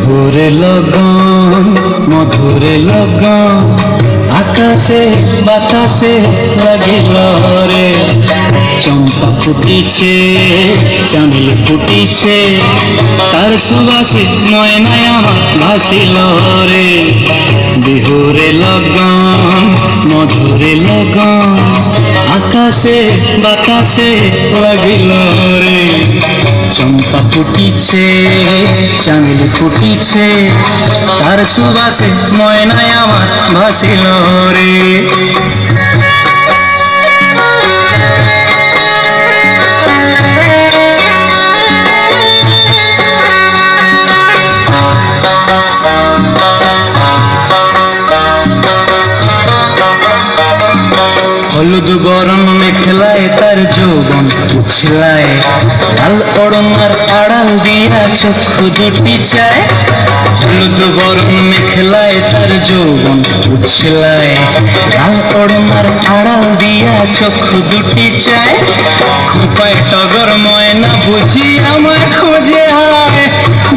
বিহুরে লগন মধুরে লগন আকাশে বাতাসে লাগিল রে। চম্পা ফুটিছে চামেল ফুটিছে তার সুবাসে ময়নায় আমার ভাসিল রে। বিহুরে লগন মধুরে লগন আকাশে বাতাসে লাগিল রে। চম্পা ফুটিছে চামেল ফুটিছে তার সুবাসে ময়নায় আমার ভাসিল রে। হলুদ বরণ মেখলায় তার যৌবন উছলায়, লাল ওড়নার আড়াল দিয়া চক্ষু দুটি চায়। হলুদ বরণ মেখলায় তার যৌবন উছলায়, লাল ওড়নার আড়াল দিয়া চক্ষু দুটি চায়। খোপায় টগর ময়না বুঝি আমার খোঁজে হায়,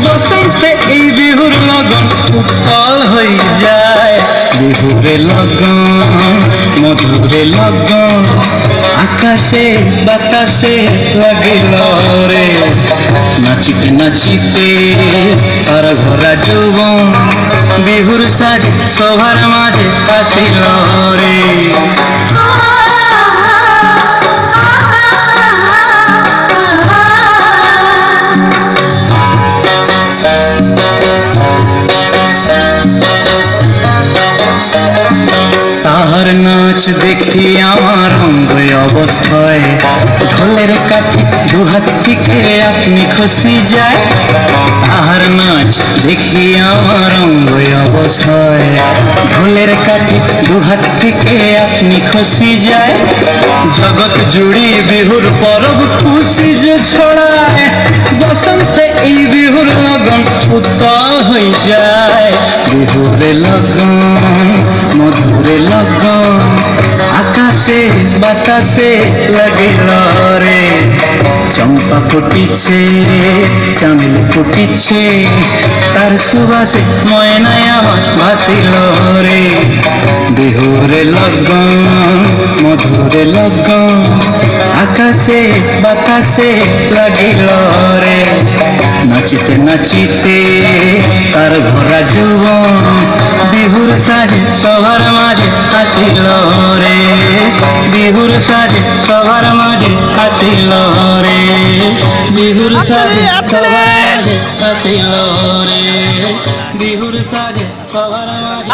বসন্তে এই বিহুর লগন উত্তল হয়ে যায়। বিহুরে লগন মধুরে লগন আকাশে বাতাসে লাগিল রে। নাচিতে নাচিতে তার ভরা যৌবন বিহুর সাজে সবার মাঝে আসিল রে। তাহার নাচ দেখি আমার অঙ্গ অবস্থায়, ঢোলের কাঠি দুহাত থেকে আপনি খসি যায়। তাহার নাচ দেখি আমার অঙ্গ অবস্থায়, ঢোলের কাঠি দুহাত থেকে আপনি খসি যায়। জগৎ জুড়ি বিহুর পরব খুশি যে ছড়ায়, বসন্তে এই বিহুর লগন উত্তল হয়ে যায়। বিহুরে লগন মধুরে লগন আকাশে বাতাসে লাগিল রে। চম্পা ফুটিছে চামেল ফুটিছে তার সুবাসে ময়নায় আমার ভাসিল রে। বিহুরে লগন মধুরে লগন আকাশে বাতাসে লাগিল রে। নাচিতে নাচিতে তার ভরা যৌবন বিহুর সাজে সবার মাঝে আসিল রে। বিহুর সাজে সবার মাঝে আসিল রে। বিহুর সাজে সবার মাঝে আসিল রে। বিহুর সাজে সবার মাঝে।